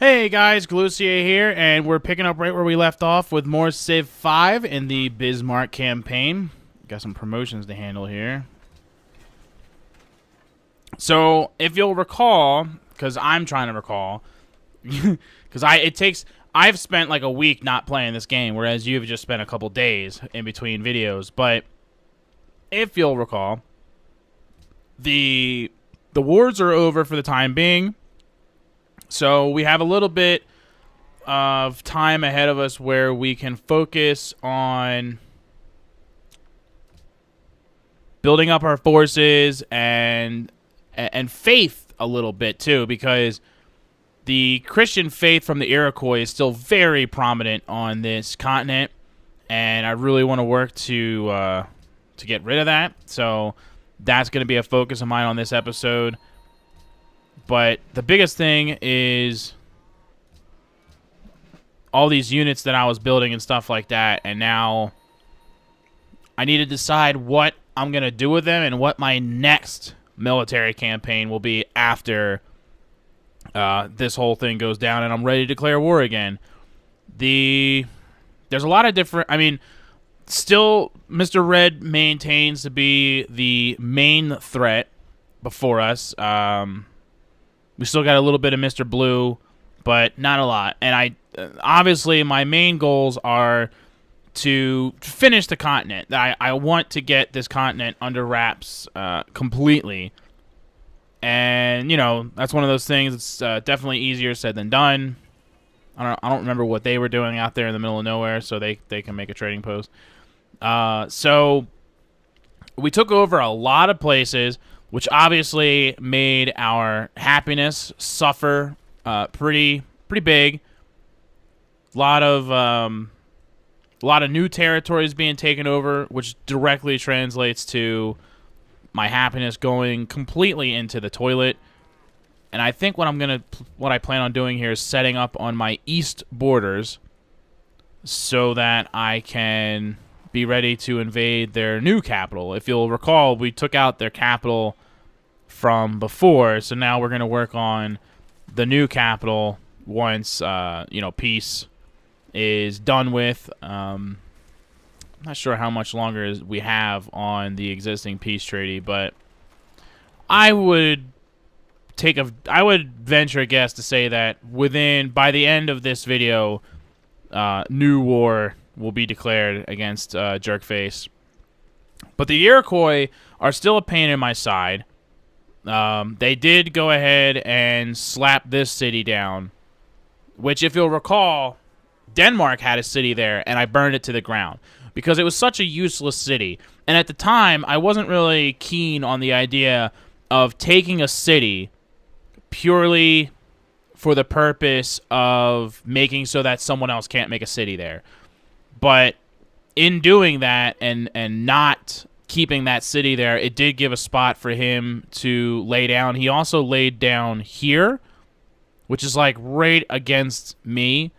Hey guys, Galucia here, and we're picking up right where we left off with more Civ 5 in the Bismarck campaign. Got some promotions to handle here. So, if you'll recall, because I'm trying to recall, because I've spent like a week not playing this game, whereas you've just spent a couple days in between videos. But if you'll recall, the wars are over for the time being. So we have a little bit of time ahead of us where we can focus on building up our forces and faith a little bit too, because the Christian faith from the Iroquois is still very prominent on this continent, and I really want to work to get rid of that. So that's going to be a focus of mine on this episode. But the biggest thing is all these units that I was building and stuff like that, and now I need to decide what I'm going to do with them and what my next military campaign will be after this whole thing goes down and I'm ready to declare war again. There's a lot of different... I mean, still, Mr. Red maintains to be the main threat before us. We still got a little bit of Mr. Blue, but not a lot. And obviously my main goals are to finish the continent. I want to get this continent under wraps completely. And, you know, that's one of those things. It's definitely easier said than done. I don't remember what they were doing out there in the middle of nowhere, so they can make a trading post. So we took over a lot of places, which obviously made our happiness suffer pretty big. A lot of new territories being taken over, which directly translates to my happiness going completely into the toilet. And I think what I plan on doing here is setting up on my east borders so that I can be ready to invade their new capital. If you'll recall, we took out their capital from before, so now we're going to work on the new capital once peace is done with. I'm not sure how much longer we have on the existing peace treaty, but I would venture a guess to say that by the end of this video, new war will be declared against Jerkface. But the Iroquois are still a pain in my side. They did go ahead and slap this city down, which, if you'll recall, Denmark had a city there, and I burned it to the ground because it was such a useless city. And at the time, I wasn't really keen on the idea of taking a city purely for the purpose of making so that someone else can't make a city there. But in doing that and not keeping that city there, it did give a spot for him to lay down. He also laid down here, which is like right against me.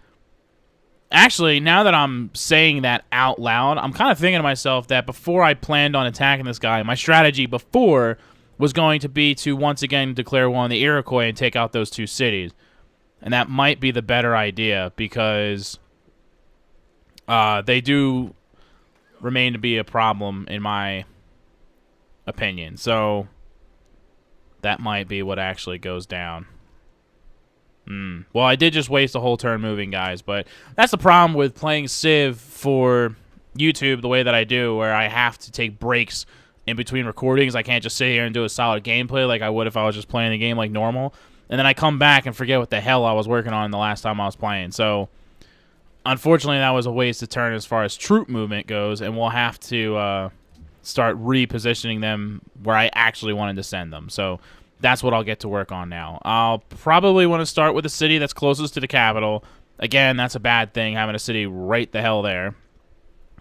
Actually, now that I'm saying that out loud, I'm kind of thinking to myself that before I planned on attacking this guy, my strategy before was going to be to once again declare war on the Iroquois and take out those two cities. And that might be the better idea because they do remain to be a problem in my opinion. So that might be what actually goes down. Well, I did just waste a whole turn moving, guys, but that's the problem with playing Civ for YouTube the way that I do, where I have to take breaks in between recordings. I can't just sit here and do a solid gameplay like I would if I was just playing the game like normal. And then I come back and forget what the hell I was working on the last time I was playing. So unfortunately, that was a waste of turn as far as troop movement goes, and we'll have to start repositioning them where I actually wanted to send them. So that's what I'll get to work on now. I'll probably want to start with the city that's closest to the capital. Again, that's a bad thing, having a city right the hell there.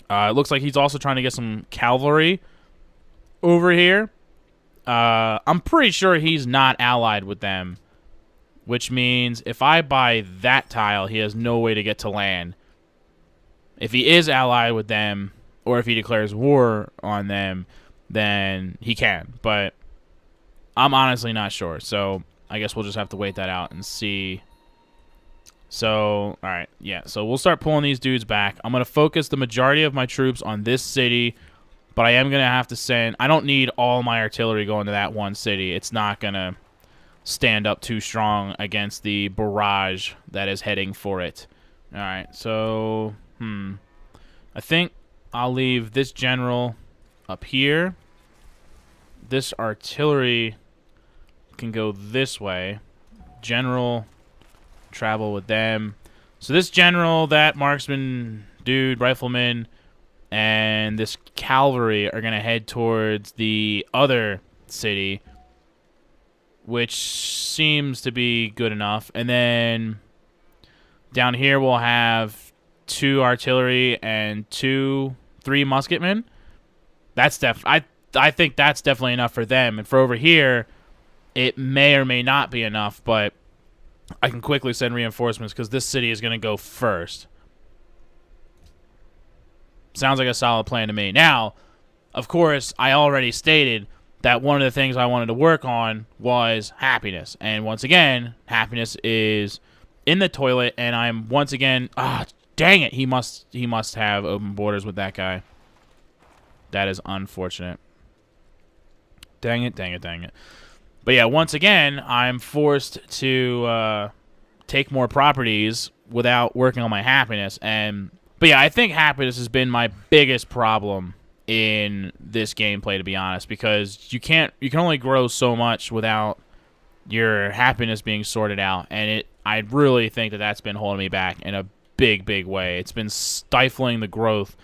It looks like he's also trying to get some cavalry over here. I'm pretty sure he's not allied with them, which means if I buy that tile, he has no way to get to land. If he is allied with them, or if he declares war on them, then he can. But I'm honestly not sure, so I guess we'll just have to wait that out and see So, all right, yeah. So we'll start pulling these dudes back. I'm going to focus the majority of my troops on this city, but I am going to have to send... I don't need all my artillery going to that one city. It's not going to stand up too strong against the barrage that is heading for it. All right, so, I think I'll leave this general up here. This artillery can go this way. General, travel with them. So this general, that marksman dude, rifleman, and this cavalry are going to head towards the other city, which seems to be good enough. And then down here we'll have 2 artillery and 3 musketmen. That's I think that's definitely enough for them. And for over here, it may or may not be enough, but I can quickly send reinforcements because this city is going to go first. Sounds like a solid plan to me. Now, of course, I already stated that one of the things I wanted to work on was happiness. And once again, happiness is in the toilet, and I'm once again... dang it! He must have open borders with that guy. That is unfortunate. Dang it, dang it, dang it. But yeah, once again, I'm forced to take more properties without working on my happiness. But yeah, I think happiness has been my biggest problem in this gameplay, to be honest, because you can only grow so much without your happiness being sorted out, and I really think that that's been holding me back in a big, big way. It's been stifling the growth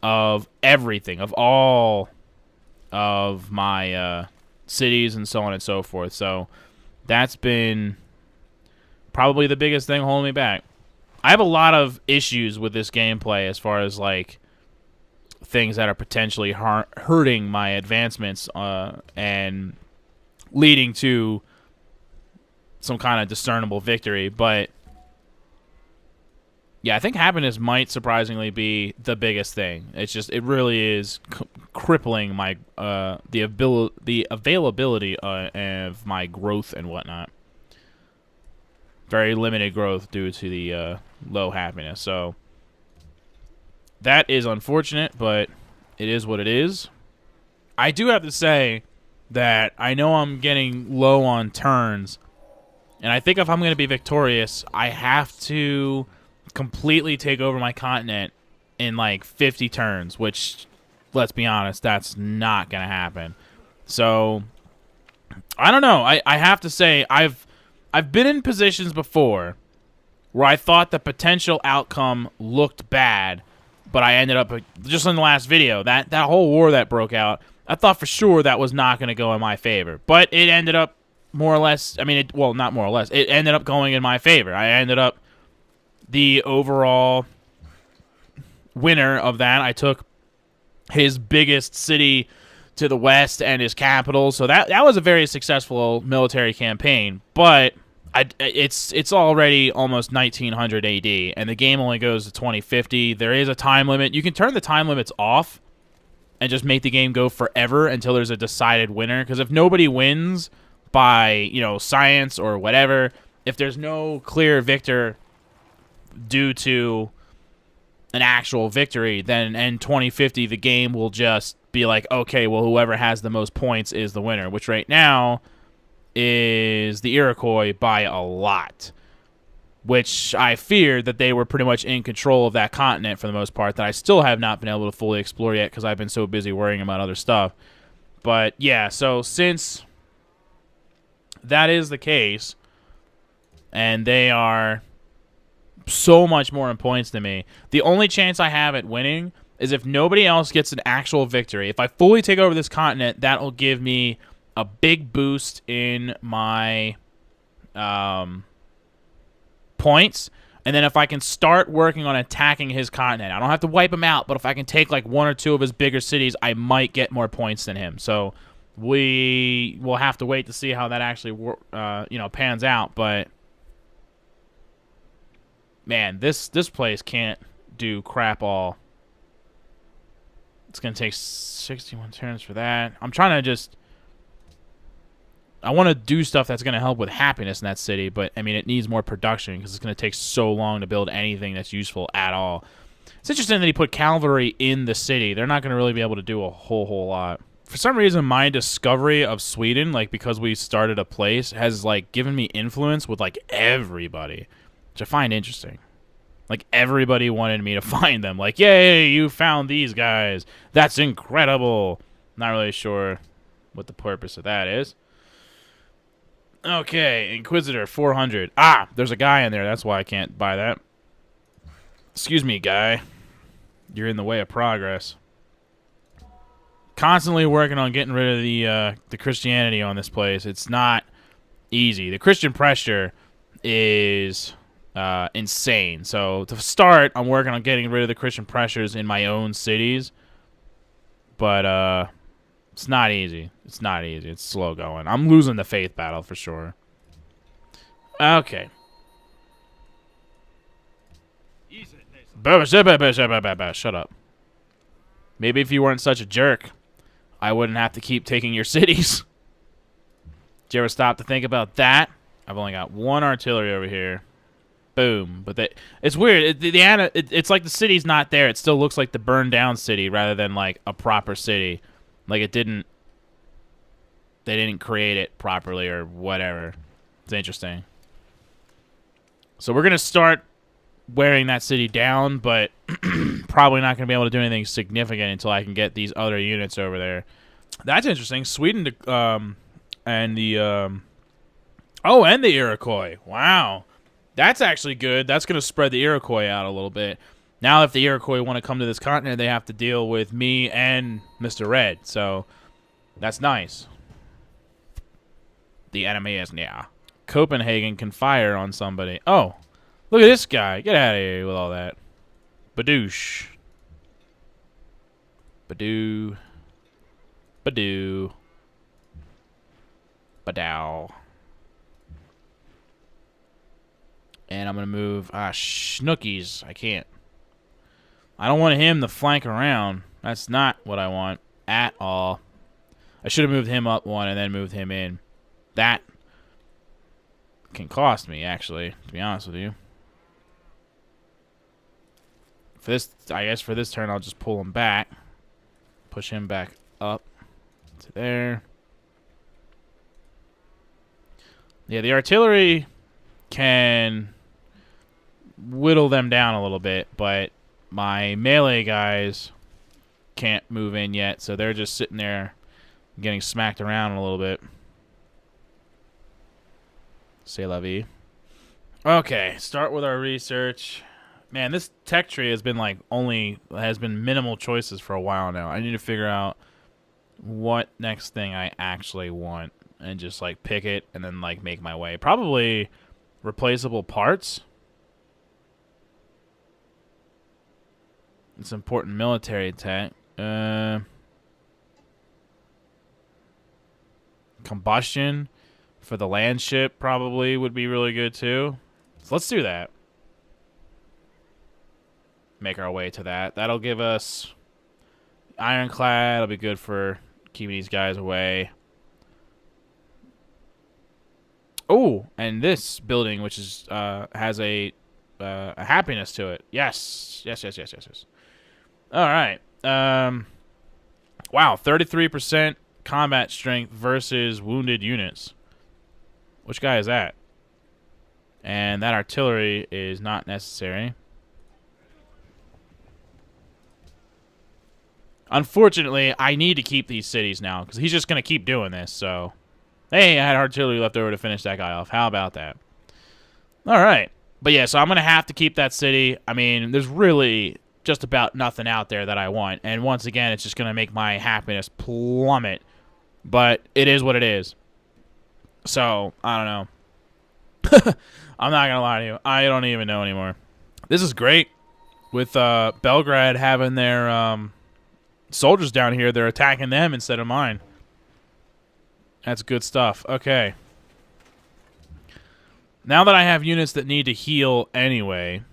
of everything, of all of my cities and so on and so forth. So that's been probably the biggest thing holding me back. I have a lot of issues with this gameplay as far as like things that are potentially hurting my advancements and leading to some kind of discernible victory. But yeah, I think happiness might surprisingly be the biggest thing. It's just, it really is crippling my the availability of my growth and whatnot. Very limited growth due to the low happiness. So that is unfortunate, but it is what it is. I do have to say that I know I'm getting low on turns, and I think if I'm going to be victorious, I have to completely take over my continent in like 50 turns, which, let's be honest, that's not going to happen. So I don't know. I have to say I've been in positions before where I thought the potential outcome looked bad, but I ended up, just in the last video, that whole war that broke out, I thought for sure that was not going to go in my favor. But it ended up more or less, I mean, well, not more or less, it ended up going in my favor. I ended up the overall winner of that. I took his biggest city to the west and his capital, so that was a very successful military campaign. But it's already almost 1900 AD, and the game only goes to 2050. There is a time limit. You can turn the time limits off and just make the game go forever until there's a decided winner. Because if nobody wins by, you know, science or whatever, if there's no clear victor due to an actual victory, then in 2050 the game will just be like, okay, well, whoever has the most points is the winner, which right now is the Iroquois by a lot, which I feared that they were pretty much in control of that continent for the most part, that I still have not been able to fully explore yet because I've been so busy worrying about other stuff. But yeah, so since that is the case, and they are so much more in points than me, the only chance I have at winning is if nobody else gets an actual victory. If I fully take over this continent, that will give me a big boost in my points. And then if I can start working on attacking his continent, I don't have to wipe him out, but if I can take like 1 or 2 of his bigger cities, I might get more points than him. So we will have to wait to see how that actually pans out. But man, this place can't do crap all. It's going to take 61 turns for that. I'm trying to just I want to do stuff that's going to help with happiness in that city, but, I mean, it needs more production because it's going to take so long to build anything that's useful at all. It's interesting that he put cavalry in the city. They're not going to really be able to do a whole lot. For some reason, my discovery of Sweden, like, because we started a place, has, like, given me influence with, like, everybody, which I find interesting. Like, everybody wanted me to find them. Like, yay, you found these guys. That's incredible. Not really sure what the purpose of that is. Okay, Inquisitor, 400. Ah, there's a guy in there. That's why I can't buy that. Excuse me, guy. You're in the way of progress. Constantly working on getting rid of the Christianity on this place. It's not easy. The Christian pressure is insane. So to start, I'm working on getting rid of the Christian pressures in my own cities. But it's not easy. It's not easy. It's slow going. I'm losing the faith battle for sure. Okay. Shut up. Maybe if you weren't such a jerk, I wouldn't have to keep taking your cities. Did you ever stop to think about that? I've only got one artillery over here. Boom. But it's weird. It's like the city's not there. It still looks like the burned down city rather than like a proper city. Like they didn't create it properly or whatever. It's interesting. So we're going to start wearing that city down, but probably not going to be able to do anything significant until I can get these other units over there. That's interesting. Sweden and the Iroquois. Wow. That's actually good. That's going to spread the Iroquois out a little bit. Now if the Iroquois want to come to this continent, they have to deal with me and Mr. Red. So that's nice. The enemy is near. Copenhagen can fire on somebody. Oh, look at this guy. Get out of here with all that. Badoosh. Badoo. Badoo. Badow. And I'm going to move... Schnookies. I can't. I don't want him to flank around. That's not what I want at all. I should have moved him up one and then moved him in. That can cost me, actually, to be honest with you. For this, I guess for this turn, I'll just pull him back. Push him back up to there. Yeah, the artillery can whittle them down a little bit, but my melee guys can't move in yet, so they're just sitting there getting smacked around a little bit. C'est la vie. Okay, start with our research. Man, this tech tree has been has been minimal choices for a while now. I need to figure out what next thing I actually want and just like pick it and then like make my way. Probably replaceable parts. It's important military tech. Combustion for the land ship probably would be really good too. So let's do that. Make our way to that. That'll give us ironclad. It'll be good for keeping these guys away. Oh, and this building, which is has a happiness to it. Yes. All right. Wow, 33% combat strength versus wounded units. Which guy is that? And that artillery is not necessary. Unfortunately, I need to keep these cities now because he's just going to keep doing this. So, hey, I had artillery left over to finish that guy off. How about that? All right. But yeah, so I'm going to have to keep that city. I mean, there's really just about nothing out there that I want. And once again, it's just going to make my happiness plummet. But it is what it is. So, I don't know. I'm not going to lie to you. I don't even know anymore. This is great. With Belgrade having their soldiers down here, they're attacking them instead of mine. That's good stuff. Okay. Now that I have units that need to heal anyway, I'm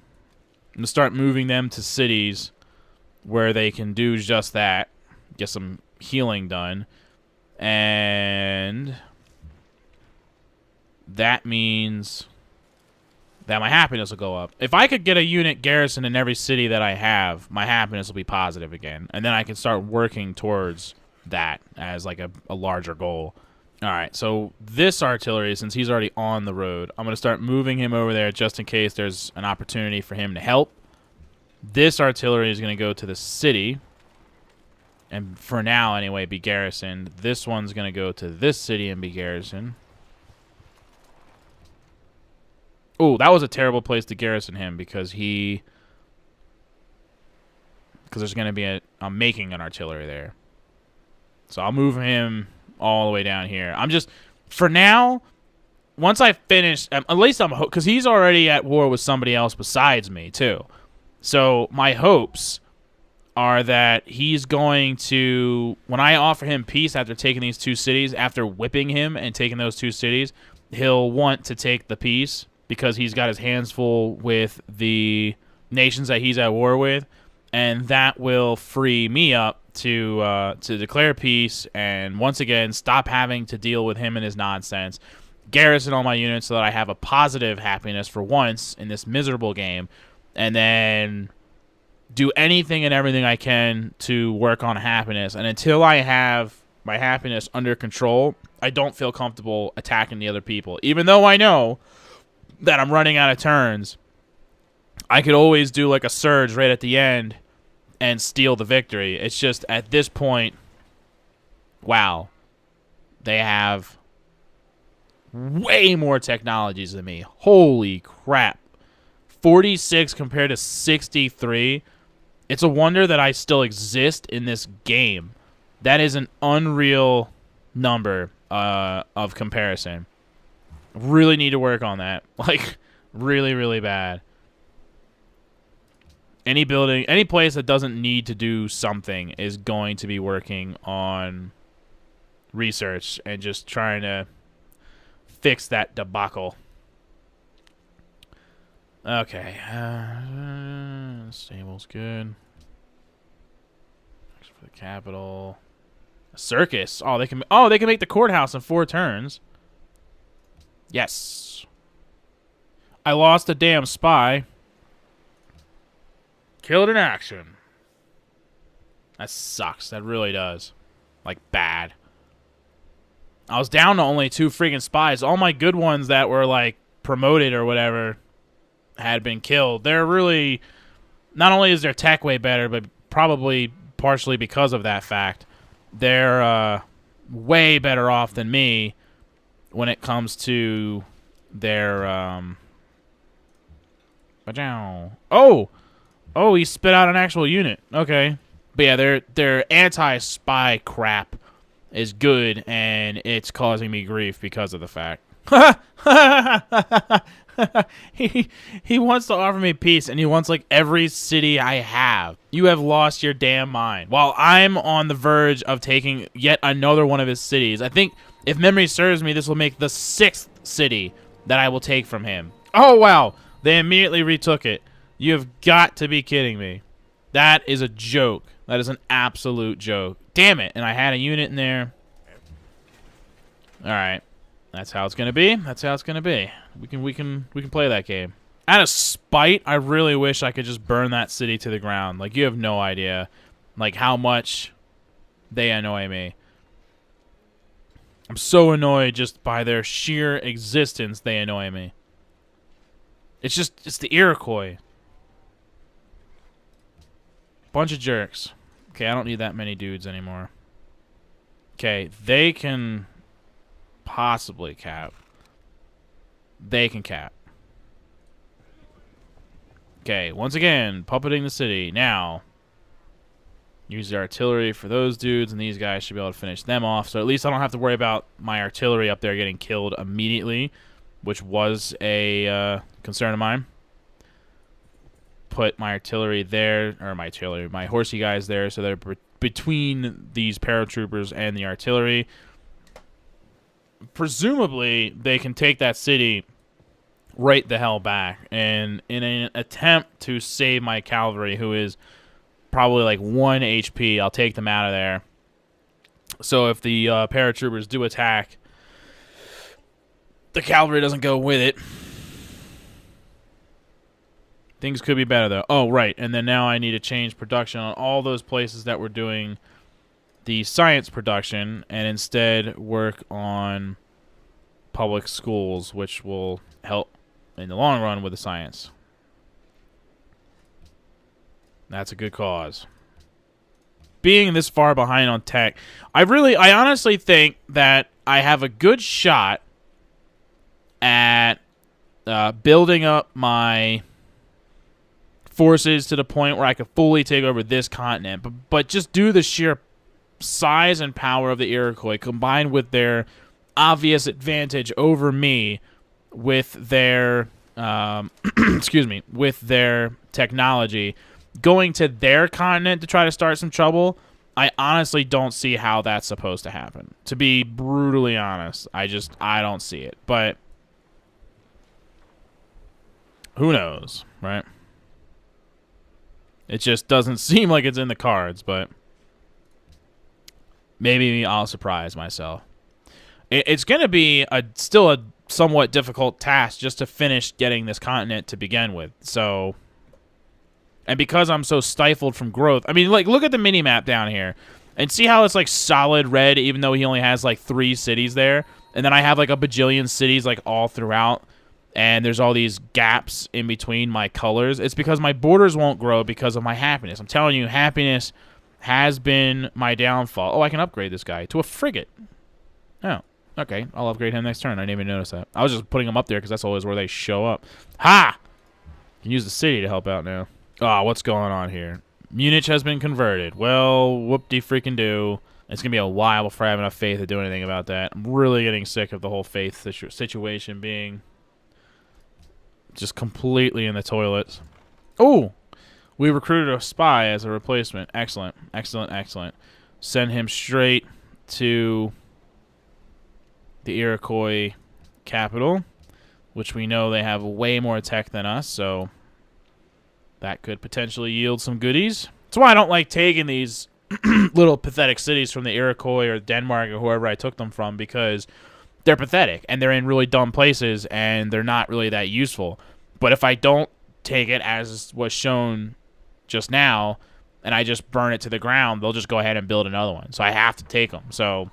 going to start moving them to cities where they can do just that. Get some healing done. And that means that my happiness will go up. If I could get a unit garrison in every city that I have, my happiness will be positive again. And then I can start working towards that as like a larger goal. All right, so this artillery, since he's already on the road, I'm going to start moving him over there just in case there's an opportunity for him to help. This artillery is going to go to the city. And for now, anyway, be garrisoned. This one's going to go to this city and be garrisoned. Oh, that was a terrible place to garrison him because there's going to be I'm making an artillery there. So I'll move him all the way down here. I'm just, for now, once I finish, at least because he's already at war with somebody else besides me, too. So my hopes are that he's going to, when I offer him peace after taking these 2 cities, after whipping him and taking those 2 cities, he'll want to take the peace because he's got his hands full with the nations that he's at war with, and that will free me up to declare peace and once again stop having to deal with him and his nonsense, garrison all my units so that I have a positive happiness for once in this miserable game, and then do anything and everything I can to work on happiness. And until I have my happiness under control, I don't feel comfortable attacking the other people. Even though I know that I'm running out of turns, I could always do like a surge right at the end and steal the victory. It's just at this point, wow, they have way more technologies than me. Holy crap. 46 compared to 63. It's a wonder that I still exist in this game. That is an unreal number of comparison. Really need to work on that. Like, really, really bad. Any building, any place that doesn't need to do something is going to be working on research and just trying to fix that debacle. Okay. Stable's good. For the capital. A circus. Oh, they can make the courthouse in 4 turns. Yes. I lost a damn spy. Killed in action. That sucks. That really does. Like, bad. I was down to only 2 freaking spies. All my good ones that were, like, promoted or whatever had been killed. They're really... Not only is their tech way better, but probably partially because of that fact, they're way better off than me when it comes to their... Oh, he spit out an actual unit. Okay. But yeah, their anti-spy crap is good, and it's causing me grief because of the fact. He wants to offer me peace, and he wants, like, every city I have. You have lost your damn mind. While I'm on the verge of taking yet another one of his cities. I think, if memory serves me, this will make the 6th city that I will take from him. Oh, wow. They immediately retook it. You have got to be kidding me. That is a joke. That is an absolute joke. Damn it. And I had a unit in there. All right. That's how it's going to be. That's how it's going to be. We can play that game. Out of spite, I really wish I could just burn that city to the ground. Like, you have no idea, like, how much they annoy me. I'm so annoyed just by their sheer existence. They annoy me. It's the Iroquois. Bunch of jerks. Okay, I don't need that many dudes anymore. Okay, they can possibly cap. They can cap. Okay, once again, puppeting the city. Now, use the artillery for those dudes, and these guys should be able to finish them off. So at least I don't have to worry about my artillery up there getting killed immediately, which was a concern of mine. Put my artillery there, or my horsey guys there, so they're between these paratroopers and the artillery. Presumably, they can take that city right the hell back. And in an attempt to save my cavalry, who is probably like 1 HP, I'll take them out of there. So if the paratroopers do attack, the cavalry doesn't go with it. Things could be better, though. Oh, right. And then now I need to change production on all those places that were doing the science production and instead work on public schools, which will help in the long run with the science. That's a good cause. Being this far behind on tech, I honestly think that I have a good shot at building up my forces to the point where I could fully take over this continent. But just due to the sheer size and power of the Iroquois, combined with their obvious advantage over me with their excuse me, with their technology, going to their continent to try to start some trouble, I honestly don't see how that's supposed to happen. To be brutally honest, I don't see it. But who knows, right? It just doesn't seem like it's in the cards, but maybe I'll surprise myself. It's going to be still a somewhat difficult task just to finish getting this continent to begin with. So, and because I'm so stifled from growth, I mean, like, look at the mini-map down here and see how it's like solid red, even though he only has like 3 cities there. And then I have like a bajillion cities like all throughout. And there's all these gaps in between my colors. It's because my borders won't grow because of my happiness. I'm telling you, happiness has been my downfall. Oh, I can upgrade this guy to a frigate. Oh, okay. I'll upgrade him next turn. I didn't even notice that. I was just putting him up there because that's always where they show up. Ha! Can use the city to help out now. Oh, what's going on here? Munich has been converted. Well, whoop-de-freaking-do. It's going to be a while before I have enough faith to do anything about that. I'm really getting sick of the whole faith situation being just completely in the toilets. Oh! We recruited a spy as a replacement. Excellent. Excellent, excellent. Send him straight to the Iroquois capital, which we know they have way more tech than us, so that could potentially yield some goodies. That's why I don't like taking these little pathetic cities from the Iroquois or Denmark or whoever I took them from, because they're pathetic, and they're in really dumb places, and they're not really that useful. But if I don't take it as was shown just now, and I just burn it to the ground, they'll just go ahead and build another one. So I have to take them. So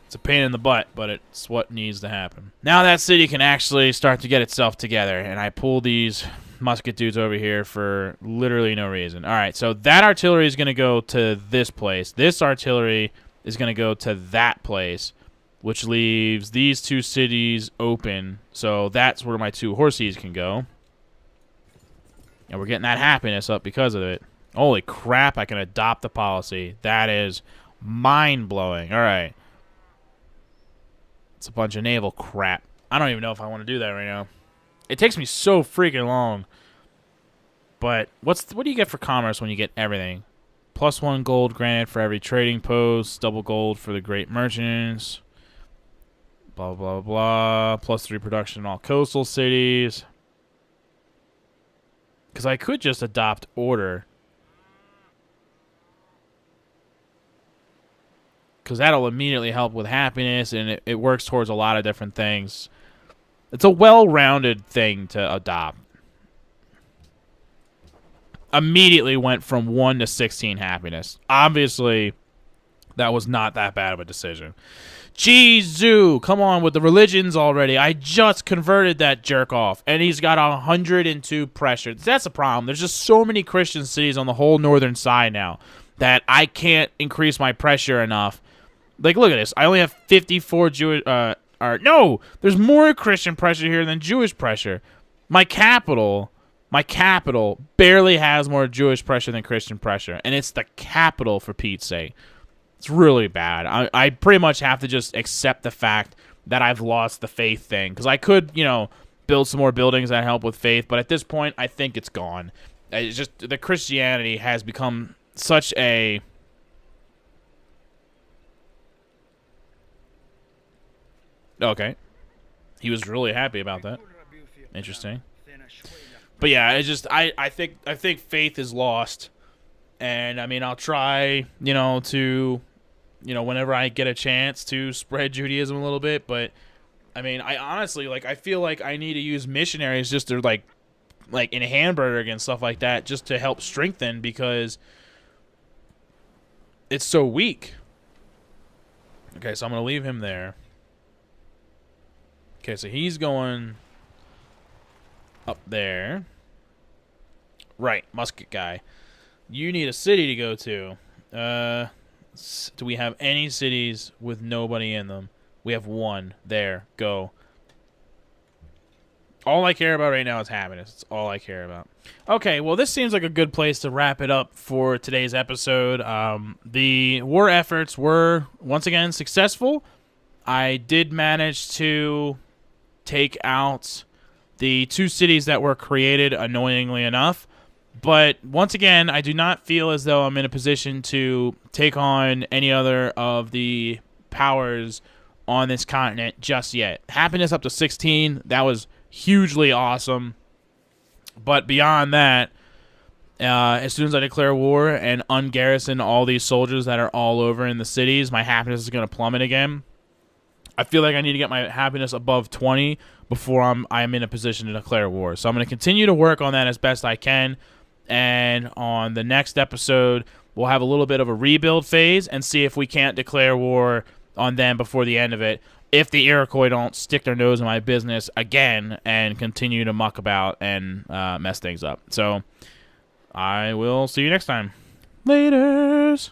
it's a pain in the butt, but it's what needs to happen. Now that city can actually start to get itself together, and I pull these musket dudes over here for literally no reason. All right, so that artillery is going to go to this place. This artillery is going to go to that place, which leaves these 2 cities open. So that's where my 2 horses can go. And we're getting that happiness up because of it. Holy crap, I can adopt the policy. That is mind-blowing. All right. It's a bunch of naval crap. I don't even know if I want to do that right now. It takes me so freaking long. But what do you get for commerce when you get everything? +1 gold granted for every trading post. Double gold for the great merchants. Blah, blah, blah. +3 production in all coastal cities. Because I could just adopt order. Because that'll immediately help with happiness, and it works towards a lot of different things. It's a well-rounded thing to adopt. Immediately went from 1 to 16 happiness. Obviously, that was not that bad of a decision. Jesus, come on with the religions already. I just converted that jerk off, and he's got 102 pressure. That's the problem. There's just so many Christian cities on the whole northern side now that I can't increase my pressure enough. Like, look at this. I only have 54 Jewish... no! There's more Christian pressure here than Jewish pressure. My capital barely has more Jewish pressure than Christian pressure, and it's the capital, for Pete's sake. It's really bad. I pretty much have to just accept the fact that I've lost the faith thing. Because I could, build some more buildings that help with faith. But at this point, I think it's gone. It's just the Christianity has become such a... Okay. He was really happy about that. Interesting. But yeah, it's just I think faith is lost. And I mean, I'll try, to whenever I get a chance to spread Judaism a little bit, but I mean, I honestly, like, I feel like I need to use missionaries just to, like in Hamburg and stuff like that, just to help strengthen, because it's so weak. Okay, so I'm going to leave him there. Okay, so he's going up there. Right, musket guy. You need a city to go to. Do we have any cities with nobody in them? We have one. There, go. All I care about right now is happiness. It's all I care about. Okay, well, this seems like a good place to wrap it up for today's episode. The war efforts were, once again, successful. I did manage to take out the 2 cities that were created, annoyingly enough. But once again, I do not feel as though I'm in a position to take on any other of the powers on this continent just yet. Happiness up to 16, that was hugely awesome. But beyond that, as soon as I declare war and ungarrison all these soldiers that are all over in the cities, my happiness is going to plummet again. I feel like I need to get my happiness above 20 before I'm in a position to declare war. So I'm going to continue to work on that as best I can. And on the next episode, we'll have a little bit of a rebuild phase and see if we can't declare war on them before the end of it, if the Iroquois don't stick their nose in my business again and continue to muck about and mess things up. So I will see you next time. Laters.